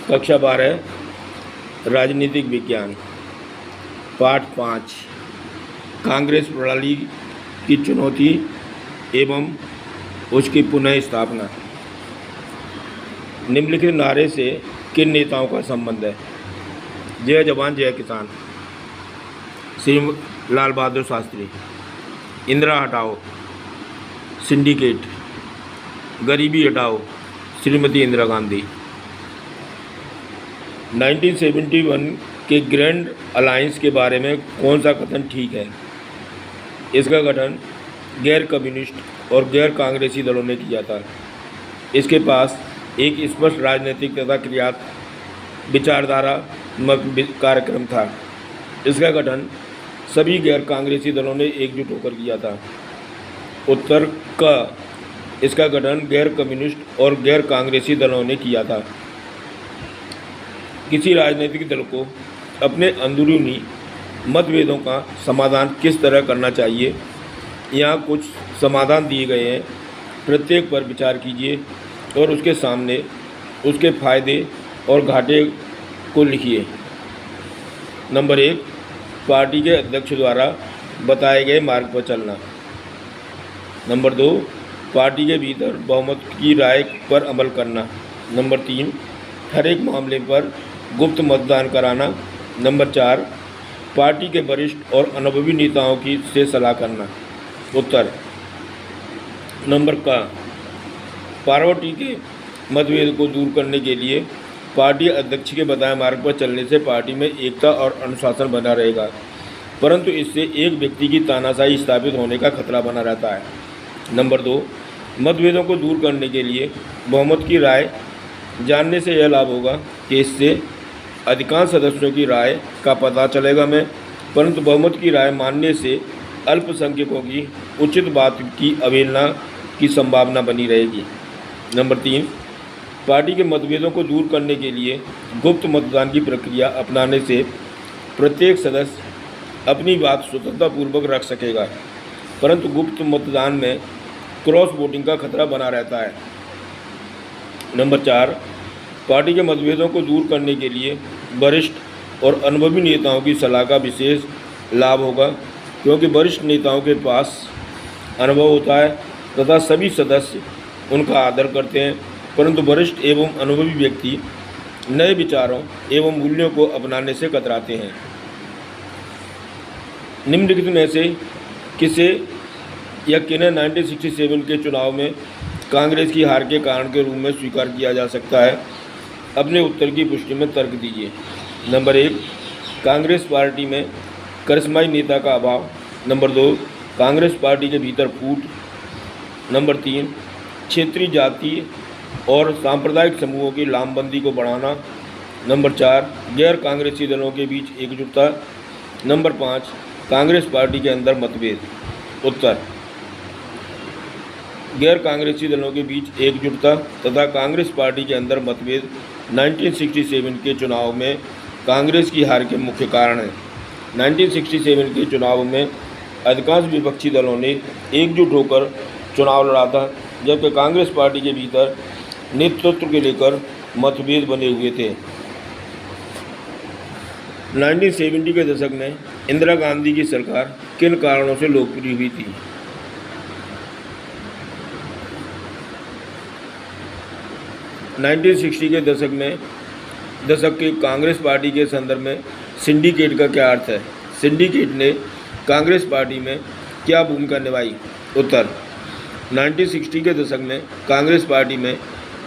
कक्षा 12 राजनीतिक विज्ञान पाठ 5 कांग्रेस प्रणाली की चुनौती एवं उसकी पुनः स्थापना। निम्नलिखित नारे से किन नेताओं का संबंध है? जय जवान जय किसान श्री लाल बहादुर शास्त्री, इंदिरा हटाओ सिंडिकेट, गरीबी हटाओ श्रीमती इंदिरा गांधी। 1971 के ग्रैंड अलायंस के बारे में कौन सा कथन ठीक है? इसका गठन गैर कम्युनिस्ट और गैर कांग्रेसी दलों ने किया था। इसके पास एक स्पष्ट राजनीतिक तथा क्रियात्मक विचारधारात्मक कार्यक्रम था। इसका गठन सभी गैर कांग्रेसी दलों ने एकजुट होकर किया था। उत्तर क, इसका गठन गैर कम्युनिस्ट और गैर कांग्रेसी दलों ने किया था। किसी राजनीतिक दल को अपने अंदरूनी मतभेदों का समाधान किस तरह करना चाहिए? यहाँ कुछ समाधान दिए गए हैं, प्रत्येक पर विचार कीजिए और उसके सामने उसके फायदे और घाटे को लिखिए। नंबर 1, पार्टी के अध्यक्ष द्वारा बताए गए मार्ग पर चलना। नंबर 2, पार्टी के भीतर बहुमत की राय पर अमल करना। नंबर 3, हर एक मामले पर गुप्त मतदान कराना। नंबर 4, पार्टी के वरिष्ठ और अनुभवी नेताओं की से सलाह करना। उत्तर नंबर का, पार्टी के मतभेद को दूर करने के लिए पार्टी अध्यक्ष के बताए मार्ग पर चलने से पार्टी में एकता और अनुशासन बना रहेगा, परंतु इससे एक व्यक्ति की तानाशाही स्थापित होने का खतरा बना रहता है। नंबर 2, मतभेदों को दूर करने के लिए बहुमत की राय जानने से यह लाभ होगा कि इससे अधिकांश सदस्यों की राय का पता चलेगा में, परंतु बहुमत की राय मानने से अल्पसंख्यकों की उचित बात की अवहेलना की संभावना बनी रहेगी। नंबर 3, पार्टी के मतभेदों को दूर करने के लिए गुप्त मतदान की प्रक्रिया अपनाने से प्रत्येक सदस्य अपनी बात स्वतंत्रतापूर्वक रख सकेगा, परंतु गुप्त मतदान में क्रॉस वोटिंग का खतरा बना रहता है। नंबर 4, पार्टी के मतभेदों को दूर करने के लिए वरिष्ठ और अनुभवी नेताओं की सलाह का विशेष लाभ होगा, क्योंकि वरिष्ठ नेताओं के पास अनुभव होता है तथा सभी सदस्य उनका आदर करते हैं, परंतु वरिष्ठ एवं अनुभवी व्यक्ति नए विचारों एवं मूल्यों को अपनाने से कतराते हैं। निम्नलिखित में से किसे या किन्हें 1967 के चुनाव में कांग्रेस की हार के कारण के रूप में स्वीकार किया जा सकता है? अपने उत्तर की पुष्टि में तर्क दीजिए। नंबर 1, कांग्रेस पार्टी में करिश्माई नेता का अभाव। नंबर 2, कांग्रेस पार्टी के भीतर फूट। नंबर 3, क्षेत्रीय जातीय और सांप्रदायिक समूहों की लामबंदी को बढ़ाना। नंबर 4, गैर कांग्रेसी दलों के बीच एकजुटता। नंबर 5, कांग्रेस पार्टी के अंदर मतभेद। उत्तर गैर कांग्रेसी दलों के बीच एकजुटता तथा कांग्रेस पार्टी के अंदर मतभेद 1967 के चुनाव में कांग्रेस की हार के मुख्य कारण हैं। 1967 के चुनाव में अधिकांश विपक्षी दलों ने एकजुट होकर चुनाव लड़ा था, जबकि कांग्रेस पार्टी के भीतर नेतृत्व के लेकर मतभेद बने हुए थे। 1970 के दशक में इंदिरा गांधी की सरकार किन कारणों से लोकप्रिय हुई थी? 1960 के दशक के कांग्रेस पार्टी के संदर्भ में सिंडिकेट का क्या अर्थ है? सिंडिकेट ने कांग्रेस पार्टी में क्या भूमिका निभाई? उत्तर 1960 के दशक में कांग्रेस पार्टी में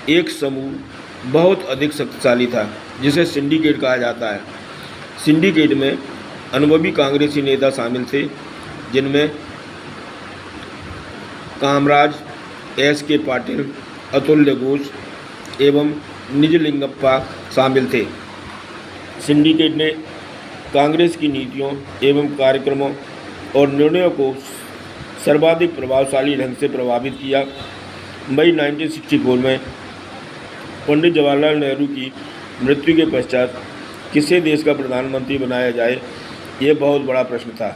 एक समूह बहुत अधिक शक्तिशाली था, जिसे सिंडिकेट कहा जाता है। सिंडिकेट में अनुभवी कांग्रेसी नेता शामिल थे, जिनमें कामराज S.K. पाटिल, अतुल्य घोष एवं निजलिंगप्पा शामिल थे। सिंडिकेट ने कांग्रेस की नीतियों एवं कार्यक्रमों और निर्णयों को सर्वाधिक प्रभावशाली ढंग से प्रभावित किया। मई 1964 में पंडित जवाहरलाल नेहरू की मृत्यु के पश्चात किसे देश का प्रधानमंत्री बनाया जाए, यह बहुत बड़ा प्रश्न था।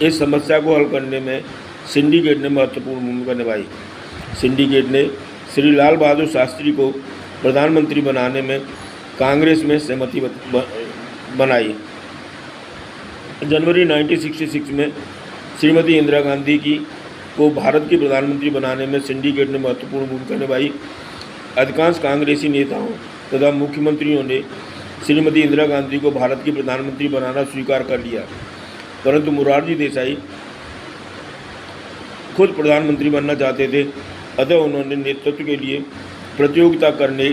इस समस्या को हल करने में सिंडिकेट ने महत्वपूर्ण भूमिका निभाई। सिंडिकेट ने श्री लाल बहादुर शास्त्री को प्रधानमंत्री बनाने में कांग्रेस में सहमति बनाई। जनवरी 1966 में श्रीमती इंदिरा गांधी को भारत के प्रधानमंत्री बनाने में सिंडिकेट ने महत्वपूर्ण भूमिका निभाई। अधिकांश कांग्रेसी नेताओं तथा मुख्यमंत्रियों ने श्रीमती इंदिरा गांधी को भारत की प्रधानमंत्री बनाना स्वीकार कर लिया, परंतु मोरारजी देसाई खुद प्रधानमंत्री बनना चाहते थे, अतः उन्होंने नेतृत्व के लिए प्रतियोगिता करने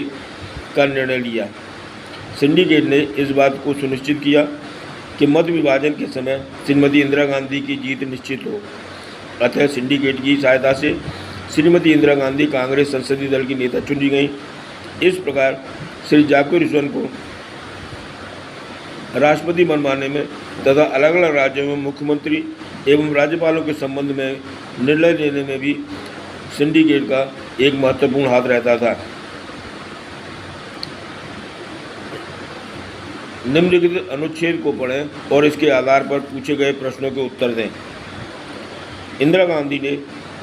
का निर्णय लिया। सिंडिकेट ने इस बात को सुनिश्चित किया कि मत विभाजन के समय श्रीमती इंदिरा गांधी की जीत निश्चित हो। अतः सिंडिकेट की सहायता से श्रीमती इंदिरा गांधी कांग्रेस संसदीय दल की नेता चुनी गई। इस प्रकार श्री जाकिर हुसैन को राष्ट्रपति बनवाने में तथा अलग अलग राज्यों में मुख्यमंत्री एवं राज्यपालों के संबंध में निर्णय लेने में भी सिंडिकेट का एक महत्वपूर्ण हाथ रहता था। निम्नलिखित अनुच्छेद को पढ़ें और इसके आधार पर पूछे गए प्रश्नों के उत्तर दें। इंदिरा गांधी ने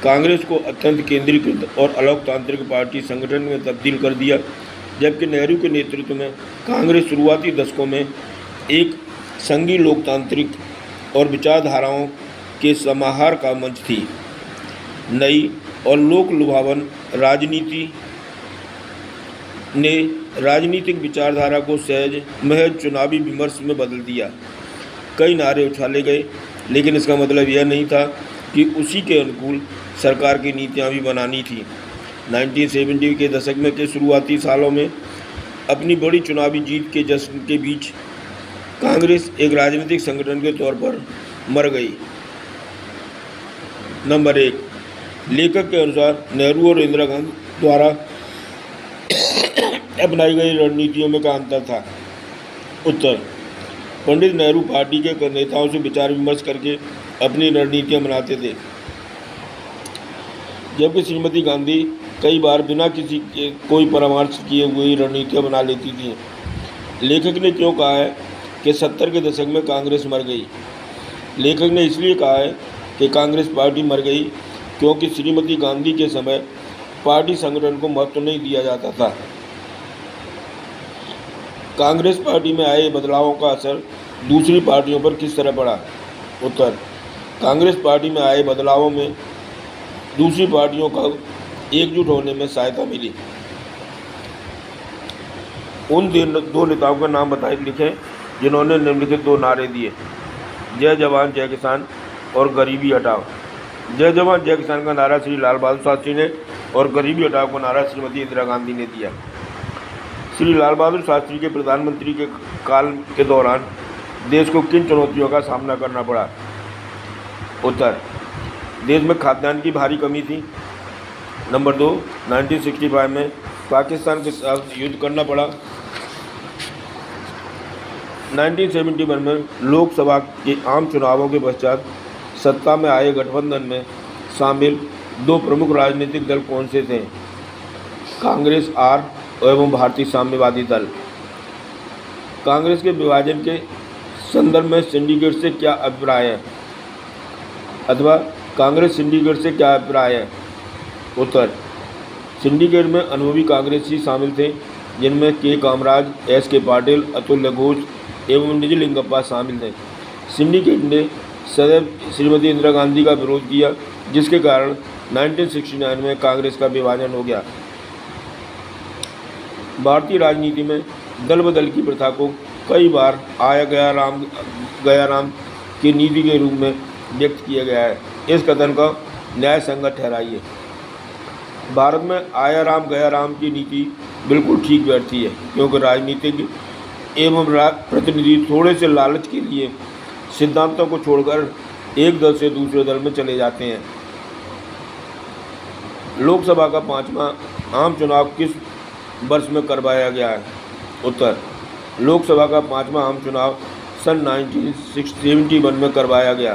कांग्रेस को अत्यंत केंद्रीकृत और अलोकतांत्रिक पार्टी संगठन में तब्दील कर दिया, जबकि नेहरू के नेतृत्व में कांग्रेस शुरुआती दशकों में एक संघीय लोकतांत्रिक और विचारधाराओं के समाहार का मंच थी। नई और लोक लुभावन राजनीति ने राजनीतिक विचारधारा को महज चुनावी विमर्श में बदल दिया। कई नारे उछाले गए, लेकिन इसका मतलब यह नहीं था कि उसी के अनुकूल सरकार की नीतियां भी बनानी थी। 1970 के दशक में के शुरुआती सालों में अपनी बड़ी चुनावी जीत के जश्न के बीच कांग्रेस एक राजनीतिक संगठन के तौर पर मर गई। नंबर 1, लेखक के अनुसार नेहरू और इंदिरा गांधी द्वारा अपनाई गई रणनीतियों में क्या अंतर था? उत्तर, पंडित नेहरू पार्टी के नेताओं से विचार विमर्श करके अपनी रणनीतियां बनाते थे, जबकि श्रीमती गांधी कई बार बिना किसी के कोई परामर्श किए हुए रणनीतियां बना लेती थीं। लेखक ने क्यों कहा है कि 70 के दशक में कांग्रेस मर गई? लेखक ने इसलिए कहा है कि कांग्रेस पार्टी मर गई क्योंकि श्रीमती गांधी के समय पार्टी संगठन को महत्व नहीं दिया जाता था। कांग्रेस पार्टी में आए बदलावों का असर दूसरी पार्टियों पर किस तरह पड़ा? उत्तर, कांग्रेस पार्टी में आए बदलावों में दूसरी पार्टियों का एकजुट होने में सहायता मिली। उन दो नेताओं का नाम लिखें जिन्होंने निम्नलिखित 2 नारे दिए: जय जवान जय किसान और गरीबी हटाओ। जय जवान जय किसान का नारा श्री लाल बहादुर शास्त्री ने और गरीबी हटाओ का नारा श्रीमती इंदिरा गांधी ने दिया। श्री लाल बहादुर शास्त्री के प्रधानमंत्री के काल के दौरान देश को किन चुनौतियों का सामना करना पड़ा? उत्तर, देश में खाद्यान्न की भारी कमी थी। नंबर 2, 1965 में पाकिस्तान के साथ युद्ध करना पड़ा। 1971 में लोकसभा के आम चुनावों के पश्चात सत्ता में आए गठबंधन में शामिल 2 प्रमुख राजनीतिक दल कौन से थे? कांग्रेस आर एवं भारतीय साम्यवादी दल। कांग्रेस के विभाजन के संदर्भ में सिंडिकेट से क्या अभिप्राय है? अथवा कांग्रेस सिंडिकेट से क्या अभिप्राय है? उत्तर, सिंडिकेट में अनुभवी कांग्रेसी शामिल थे, जिनमें के कामराज, एस के पाटिल, अतुल्य घोष एवं निजलिंगप्पा शामिल थे। सिंडिकेट ने सदैव श्रीमती इंदिरा गांधी का विरोध किया, जिसके कारण 1969 में कांग्रेस का विभाजन हो गया। भारतीय राजनीति में दल बदल की प्रथा को कई बार आया गया राम की नीति के रूप में व्यक्त किया गया है। इस कथन का न्याय संगत ठहराइए। भारत में आया राम गया राम की नीति बिल्कुल ठीक बैठती है, क्योंकि राजनीतिक एवं प्रतिनिधि थोड़े से लालच के लिए सिद्धांतों को छोड़कर एक दल से दूसरे दल में चले जाते हैं। लोकसभा का 5वां आम चुनाव किस वर्ष में करवाया गया है? उत्तर, लोकसभा का 5वां आम चुनाव सन 1971 में करवाया गया।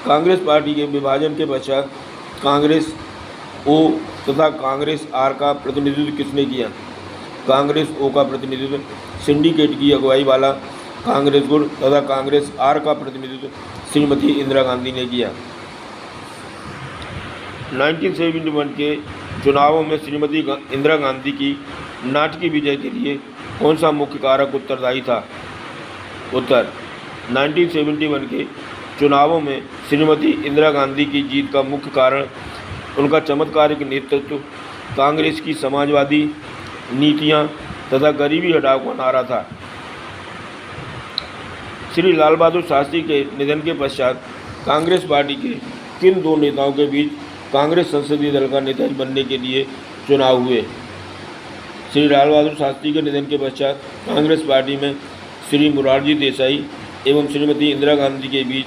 कांग्रेस पार्टी के विभाजन के पश्चात कांग्रेस ओ तथा कांग्रेस आर का प्रतिनिधित्व किसने किया? कांग्रेस ओ का प्रतिनिधित्व सिंडिकेट की अगुवाई वाला कांग्रेस गुट तथा कांग्रेस आर का प्रतिनिधित्व श्रीमती इंदिरा गांधी ने किया। 1971 के चुनावों में श्रीमती इंदिरा गांधी की नाटकीय विजय के लिए कौन सा मुख्य कारक उत्तरदायी था? उत्तर, 1971 के चुनावों में श्रीमती इंदिरा गांधी की जीत का मुख्य कारण उनका चमत्कारिक नेतृत्व, कांग्रेस की समाजवादी नीतियां तथा गरीबी हटाओ का नारा था। श्री लाल बहादुर शास्त्री के निधन के पश्चात कांग्रेस पार्टी के किन दो नेताओं के बीच कांग्रेस संसदीय दल का नेता बनने के लिए चुनाव हुए? श्री लाल बहादुर शास्त्री के निधन के पश्चात कांग्रेस पार्टी में श्री मोरारजी देसाई एवं श्रीमती इंदिरा गांधी के बीच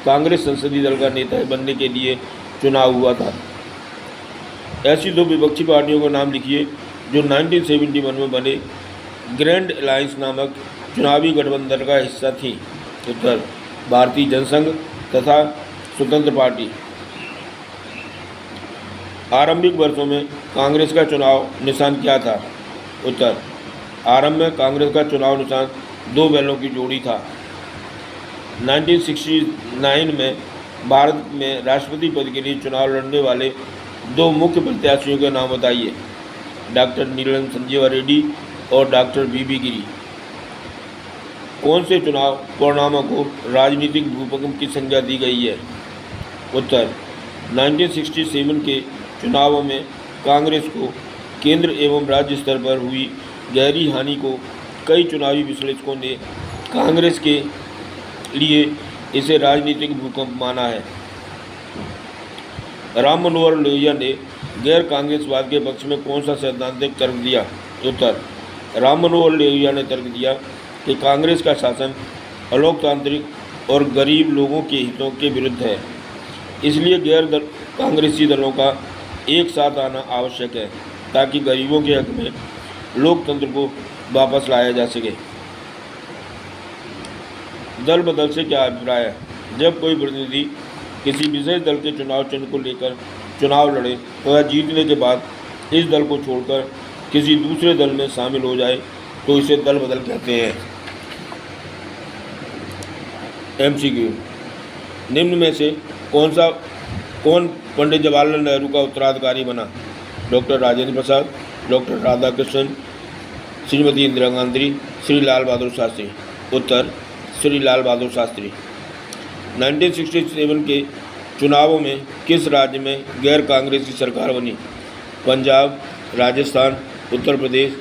कांग्रेस संसदीय दल का नेता बनने के लिए चुनाव हुआ था। ऐसी दो विपक्षी पार्टियों का नाम लिखिए जो 1971 में बने ग्रैंड अलायंस नामक चुनावी गठबंधन का हिस्सा थी। उत्तर, भारतीय जनसंघ तथा स्वतंत्र पार्टी। आरंभिक वर्षों में कांग्रेस का चुनाव निशान क्या था? उत्तर, आरंभ में कांग्रेस का चुनाव निशान दो बैलों की जोड़ी था। 1969 में भारत में राष्ट्रपति पद के लिए चुनाव लड़ने वाले दो मुख्य प्रत्याशियों के नाम बताइए। डॉक्टर नीलम संजीवा रेड्डी और डॉक्टर बीबी गिरी। कौन से चुनाव परिणामों को राजनीतिक भूकंप की संज्ञा दी गई है? उत्तर, 1967 के चुनावों में कांग्रेस को केंद्र एवं राज्य स्तर पर हुई गहरी हानि को कई चुनावी विश्लेषकों ने कांग्रेस के लिए इसे राजनीतिक भूकंप माना है। राम मनोहर लोहिया ने गैर कांग्रेसवाद के पक्ष में कौन सा सैद्धांतिक तर्क दिया? उत्तर, राम मनोहर लोहिया ने तर्क दिया कि कांग्रेस का शासन अलोकतांत्रिक और गरीब लोगों के हितों के विरुद्ध है, इसलिए कांग्रेसी दलों का एक साथ आना आवश्यक है ताकि गरीबों के हक में लोकतंत्र को वापस लाया जा सके। दल बदल से क्या अभिप्राय है? जब कोई प्रतिनिधि किसी विशेष दल के चुनाव चिन्ह को लेकर चुनाव लड़े तो वह जीतने के बाद इस दल को छोड़कर किसी दूसरे दल में शामिल हो जाए तो इसे दल बदल कहते हैं। MCQ, निम्न में से कौन पंडित जवाहरलाल नेहरू का उत्तराधिकारी बना? Doctor Rajendra Prasad, doctor Radhakrishnan, Shrimati Indira Gandhi, Shri Lal Bahadur Shastri. उत्तर, श्री लाल बहादुर शास्त्री। 1967 के चुनावों में किस राज्य में गैर कांग्रेस की सरकार बनी? पंजाब, राजस्थान, उत्तर प्रदेश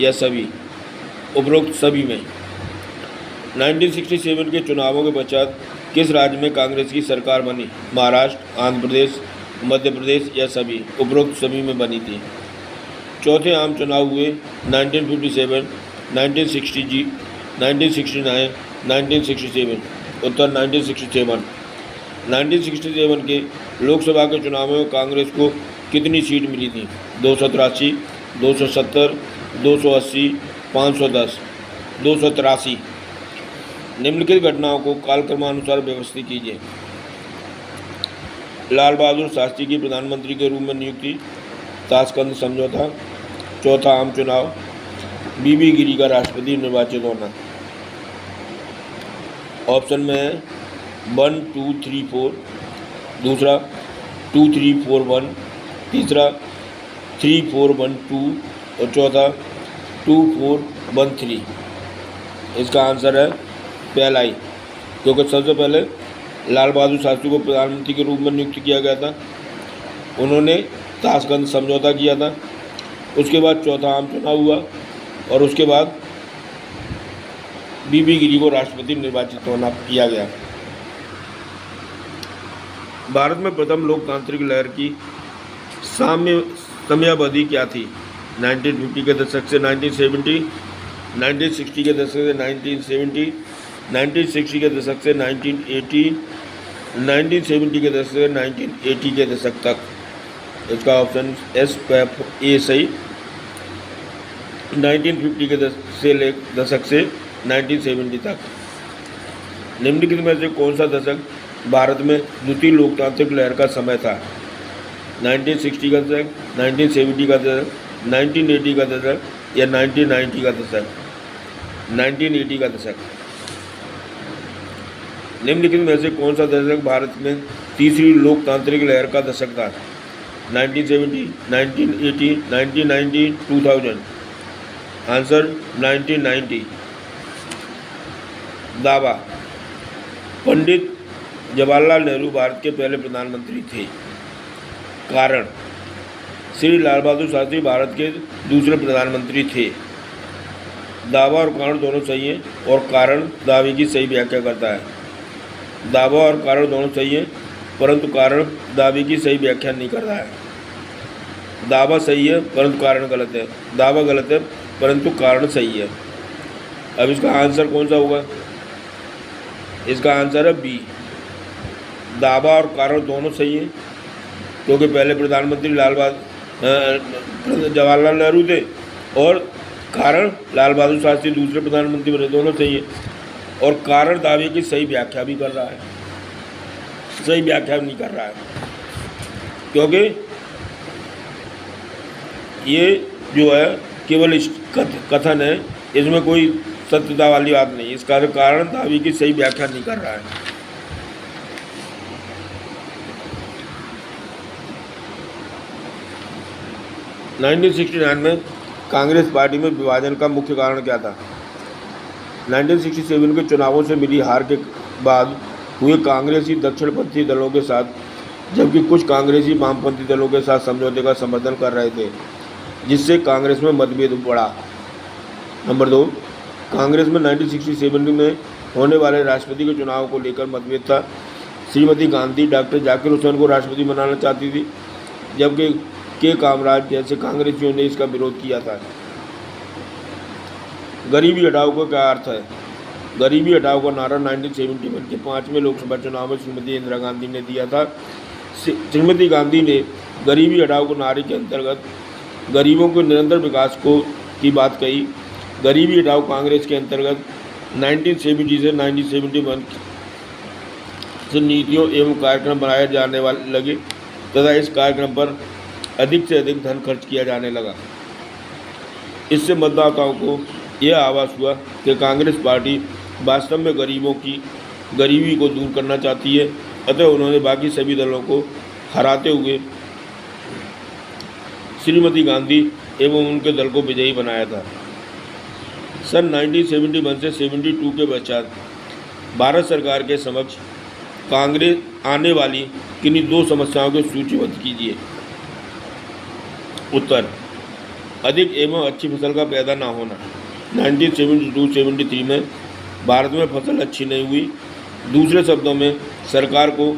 या सभी? उपरोक्त सभी में। 1967 के चुनावों के पश्चात किस राज्य में कांग्रेस की सरकार बनी? महाराष्ट्र, आंध्र प्रदेश, मध्य प्रदेश या सभी? उपरोक्त सभी में बनी थी। चौथे आम चुनाव हुए 1957, 1960, 1969, 1967। उत्तर, 1967। 1967 के लोकसभा के चुनाव में कांग्रेस को कितनी सीट मिली थी? 283, 270, 280, 510, 283। निम्नलिखित घटनाओं को कालक्रमानुसार व्यवस्थित कीजिए। लाल बहादुर शास्त्री की प्रधानमंत्री के रूप में नियुक्ति, ताशकंद समझौता, चौथा आम चुनाव, बीबी गिरी का राष्ट्रपति निर्वाचित होना। ऑप्शन में है 1, 2, 3, 4, दूसरा 2, 3, 4, 1, तीसरा 3, 4, 1, 2 और चौथा 2, 4, 1, 3। इसका आंसर है पहला ही, क्योंकि सबसे पहले लाल बहादुर शास्त्री को प्रधानमंत्री के रूप में नियुक्त किया गया था, उन्होंने ताशकंद समझौता किया था, उसके बाद चौथा आम चुनाव हुआ और उसके बाद बीबी गिरी को राष्ट्रपति निर्वाचित होना किया गया। भारत में प्रथम लोकतांत्रिक लहर की समयावधि क्या थी? 1950 के दशक से 1970, 1960 के दशक से 1970, 1960 के दशक से 1980, 1970 के दशक से 1980 के दशक तक। इसका ऑप्शन ए सही। 1950 के दशक से 1970 तक। निम्नलिखित में से कौन सा दशक भारत में द्वितीय लोकतांत्रिक लहर का समय था? 1960 का दशक, 1970 का दशक, 1980 का दशक या 1990 का दशक? 1980 का दशक। निम्नलिखित में से कौन सा दशक भारत में तीसरी लोकतांत्रिक लहर का दशक था? 1970, 1980, 1990, 2000। आंसर 1990। दावा। पंडित जवाहरलाल नेहरू भारत के पहले प्रधानमंत्री थे। कारण। श्री लाल बहादुर शास्त्री भारत के दूसरे प्रधानमंत्री थे। दावा और कारण दोनों सही हैं और कारण दावे की सही व्याख्या करता है। दावा और कारण दोनों सही हैं परंतु कारण दावे की सही व्याख्या नहीं कर रहा है। दावा सही है परंतु कारण गलत है, दावा गलत है परंतु कारण सही है। अब इसका आंसर कौन सा होगा? इसका आंसर है बी। दावा और कारण दोनों सही हैं क्योंकि पहले प्रधानमंत्री जवाहरलाल नेहरू थे और कारण लाल बहादुर शास्त्री दूसरे प्रधानमंत्री बने, दोनों सही है। और कारण दावे की सही व्याख्या भी कर रहा है, सही व्याख्या भी नहीं कर रहा है क्योंकि ये जो है केवल कथन है, इसमें कोई सत्यता वाली बात नहीं। इस कारण दावे की सही व्याख्या नहीं कर रहा है। नाइनटीन 1969 में कांग्रेस पार्टी में विभाजन का मुख्य कारण क्या था? 1967 के चुनावों से मिली हार के बाद हुए कांग्रेसी दक्षिणपंथी दलों के साथ, जबकि कुछ कांग्रेसी वामपंथी दलों के साथ समझौते का समर्थन कर रहे थे, जिससे कांग्रेस में मतभेद बढ़ा। नंबर 2, कांग्रेस में 1967 में होने वाले राष्ट्रपति के चुनाव को लेकर मतभेद था। श्रीमती गांधी डॉक्टर जाकिर हुसैन को राष्ट्रपति बनाना चाहती थी, जबकि के कामराज जैसे कांग्रेसियों ने इसका विरोध किया था। गरीबी हटाओ का क्या अर्थ है? गरीबी हटाओ का नारा 1971 के 5वें लोकसभा चुनाव में श्रीमती इंदिरा गांधी ने दिया था। श्रीमती गांधी ने गरीबी हटाओ को नारे के अंतर्गत गरीबों के निरंतर विकास की बात कही। गरीबी हटाओ कांग्रेस के अंतर्गत 1970 से 1971 से नीतियों एवं कार्यक्रम बनाए जाने वाले लगे तथा इस कार्यक्रम पर अधिक से अधिक धन खर्च किया जाने लगा। इससे मतदाताओं को यह आभास हुआ कि कांग्रेस पार्टी वास्तव में गरीबों की गरीबी को दूर करना चाहती है, अतः उन्होंने बाकी सभी दलों को हराते हुए श्रीमती गांधी एवं उनके दल को विजयी बनाया था। सन 1971 से 72 के पश्चात भारत सरकार के समक्ष कांग्रेस आने वाली किन्हीं 2 समस्याओं को सूचीबद्ध कीजिए। उत्तर। अधिक एवं अच्छी फसल का पैदा ना होना। 1972-73 में भारत में फसल अच्छी नहीं हुई। दूसरे शब्दों में सरकार को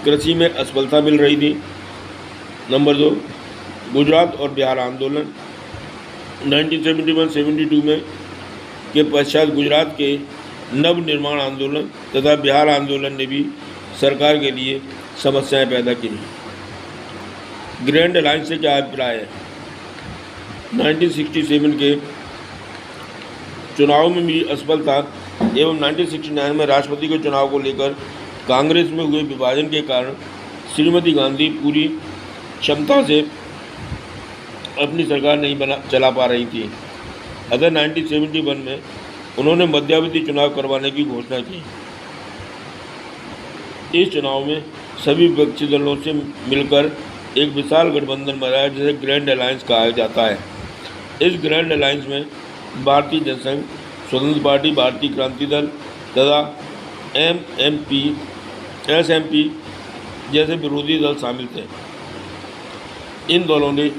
कृषि में असफलता मिल रही थी। नंबर 2, गुजरात और बिहार आंदोलन। 1971-72 में के पश्चात गुजरात के नव निर्माण आंदोलन तथा बिहार आंदोलन ने भी सरकार के लिए समस्याएं पैदा की। ग्रैंड अलायंस से क्या अभिप्राय है? 1967 के चुनाव में मिली असफलता एवं 1969 में राष्ट्रपति के चुनाव को लेकर कांग्रेस में हुए विभाजन के कारण श्रीमती गांधी पूरी क्षमता से अपनी सरकार नहीं चला पा रही थी। अतः 1971 में उन्होंने मध्यावधि चुनाव करवाने की घोषणा की। इस चुनाव में सभी विपक्षी दलों से मिलकर एक विशाल गठबंधन बनाया जिसे ग्रैंड अलायंस कहा जाता है। इस ग्रैंड अलायंस में भारतीय जनसंघ, स्वतंत्र पार्टी, भारतीय क्रांति दल तथा एसएमपी जैसे विरोधी दल शामिल थे। इन दलों ने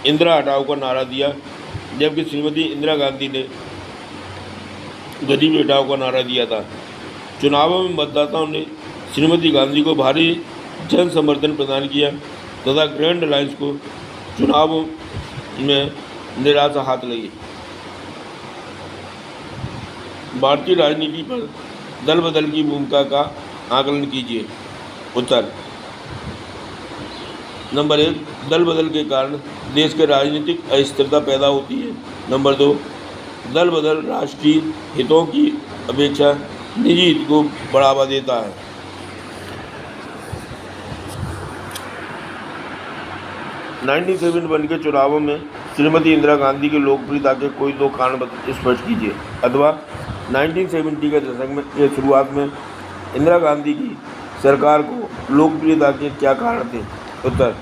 इंदिरा हटाओ का नारा दिया, जबकि श्रीमती इंदिरा गांधी ने गरीबी हटाओ का नारा दिया था। चुनावों में मतदाताओं ने श्रीमती गांधी को भारी जन समर्थन प्रदान किया तथा ग्रैंड अलायंस को चुनावों में निराशा हाथ लगी। भारतीय राजनीति पर दल बदल की भूमिका का आकलन कीजिए। उत्तर। नंबर 1, दल बदल के कारण देश के राजनीतिक अस्थिरता पैदा होती है। नंबर 2, दल बदल राष्ट्रीय हितों की अपेक्षा निजी हित को बढ़ावा देता है। नाइनटीन 1971 के चुनावों में श्रीमती इंदिरा गांधी की लोकप्रियता के कोई 2 कारण स्पष्ट कीजिए, अथवा 1970 के दशक के शुरुआत में इंदिरा गांधी की सरकार को लोकप्रियता के क्या कारण थे? उत्तर।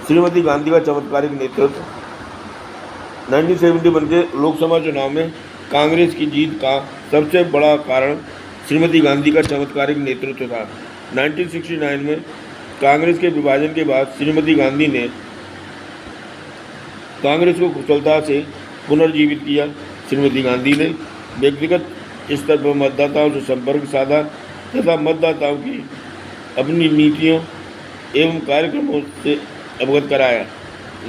श्रीमती गांधी का चमत्कारिक नेतृत्व। 1971 के लोकसभा चुनाव में कांग्रेस की जीत का सबसे बड़ा कारण श्रीमती गांधी का चमत्कारिक नेतृत्व था। 1969 में कांग्रेस के विभाजन के बाद श्रीमती गांधी ने कांग्रेस को कुशलता से पुनर्जीवित किया। श्रीमती गांधी ने व्यक्तिगत स्तर पर मतदाताओं से संपर्क साधा तथा मतदाताओं की अपनी नीतियों एवं कार्यक्रमों से अवगत कराया।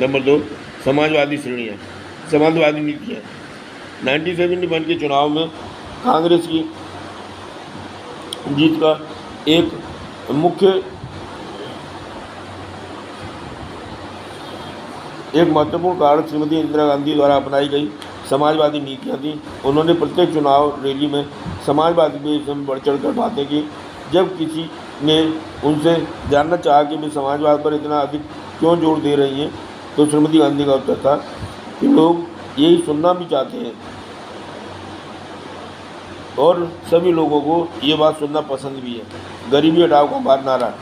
नंबर 2, समाजवादी नीतियाँ। 1971 के चुनाव में कांग्रेस की जीत का एक महत्वपूर्ण कारण श्रीमती इंदिरा गांधी द्वारा अपनाई गई समाजवादी नीतियाँ थीं। उन्होंने प्रत्येक चुनाव रैली में समाजवाद के विषय में बढ़ चढ़कर बातें की। जब किसी ने उनसे जानना चाहा कि वे समाजवाद पर इतना अधिक क्यों जोर दे रही हैं, तो श्रीमती गांधी का उत्तर था कि लोग यही सुनना भी चाहते हैं और सभी लोगों को ये बात सुनना पसंद भी है। गरीबी हटाओ का हमारा नारा।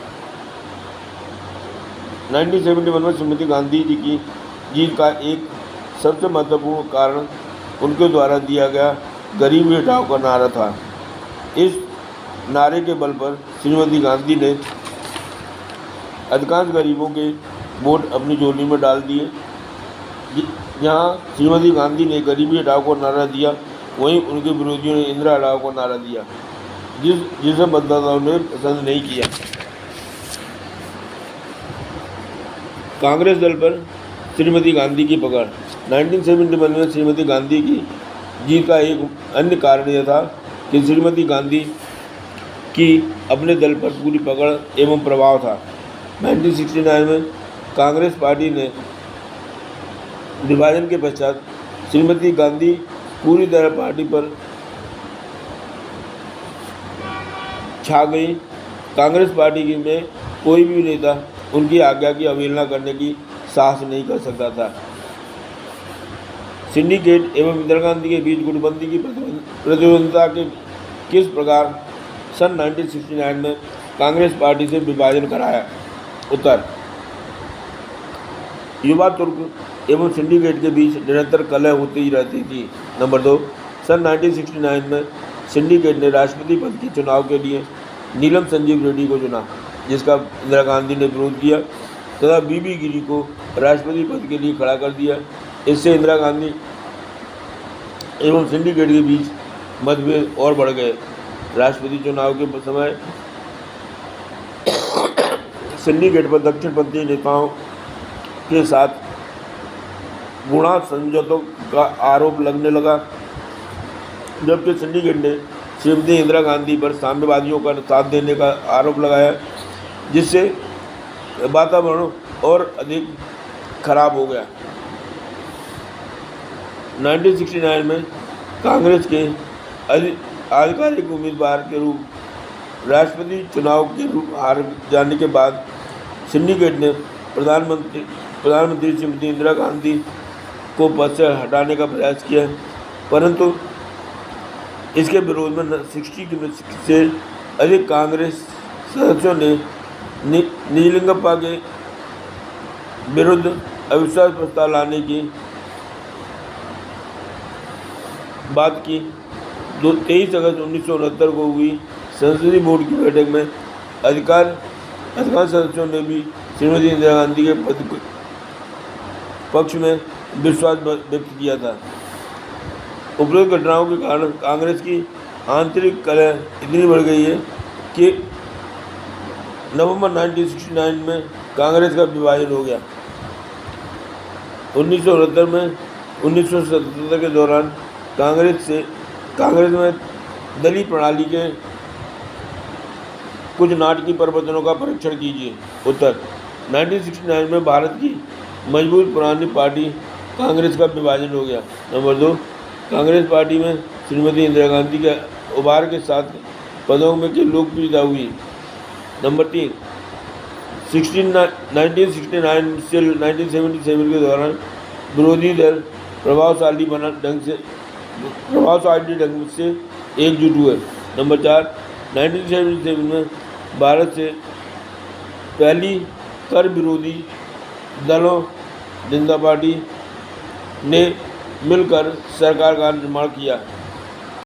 1971 में श्रीमती गांधी जी की जीत का एक सबसे महत्वपूर्ण कारण उनके द्वारा दिया गया गरीबी हटाओ का नारा था। इस नारे के बल पर श्रीमती गांधी ने अधिकांश गरीबों के वोट अपनी झोली में डाल दिए। जहां श्रीमती गांधी ने गरीबी हटाओ को नारा दिया, वहीं उनके विरोधियों ने इंदिरा हटाओ को नारा दिया, जिसे मतदाताओं ने पसंद नहीं किया। कांग्रेस दल पर श्रीमती गांधी की पकड़। 1971 में श्रीमती गांधी की जीत का एक अन्य कारण यह था कि श्रीमती गांधी की अपने दल पर पूरी पकड़ एवं प्रभाव था। 1969 में कांग्रेस पार्टी ने विभाजन के पश्चात श्रीमती गांधी पूरी तरह पार्टी पर छा गई। कांग्रेस पार्टी में कोई भी नेता उनकी आज्ञा की अवहेलना करने की साहस नहीं कर सकता था। सिंडिकेट एवं इंदिरा गांधी के बीच गुटबंदी की प्रतिद्वंद्विता के किस प्रकार सन 1969 में कांग्रेस पार्टी से विभाजन कराया? उत्तर, युवा तुर्क एवं सिंडिकेट के बीच निरंतर कलह होती ही रहती थी। नंबर 2, सन 1969 में सिंडिकेट ने राष्ट्रपति पद के चुनाव के लिए नीलम संजीव रेड्डी को चुना, जिसका इंदिरा गांधी ने विरोध किया तथा बीबी गिरी को राष्ट्रपति पद के लिए खड़ा कर दिया। इससे इंदिरा गांधी एवं सिंडिकेट के बीच मतभेद और बढ़ गए। राष्ट्रपति चुनाव के समय सिंडिकेट पर दक्षिणपंथी नेताओं के साथ गुणा समझौतों का आरोप लगने लगा, जबकि सिंडिकेट ने श्रीमती इंदिरा गांधी पर साम्यवादियों का साथ देने का आरोप लगाया, जिससे वातावरण और अधिक खराब हो गया। 1969 में कांग्रेस के आधिकारिक उम्मीदवार के रूप राष्ट्रपति चुनाव के रूप हार जाने के बाद सिंडिकेट ने प्रधानमंत्री श्रीमती इंदिरा गांधी को पद से हटाने का प्रयास किया, परंतु इसके विरोध में 60 से अधिक कांग्रेस सदस्यों ने निजलिंगप्पा के विरुद्ध अविश्वास प्रस्ताव लाने की बात की। 23 अगस्त 1969 को हुई संसदीय बोर्ड की बैठक में अधिकांश सदस्यों ने भी श्रीमती इंदिरा गांधी के पक्ष में विश्वास व्यक्त किया था। उपरोक्त घटनाओं के कारण कांग्रेस की आंतरिक कलह इतनी बढ़ गई है कि नवंबर 1969 में कांग्रेस का विभाजन हो गया। 1977 के दौरान कांग्रेस में दलीय प्रणाली के कुछ नाटकीय परिवर्तनों का परीक्षण कीजिए। उत्तर, 1969 में भारत की मजबूत पुरानी पार्टी कांग्रेस का विभाजन हो गया। नंबर 2, कांग्रेस पार्टी में श्रीमती इंदिरा गांधी के उभार के साथ पदों में की लोकप्रियता हुई। नंबर 3, 1969 से 1977 के दौरान विरोधी दल प्रभावशाली ढंग से एकजुट हुए। नंबर 4, 1977 में भारत से पहली कर विरोधी दलों जनता पार्टी ने मिलकर सरकार का निर्माण किया।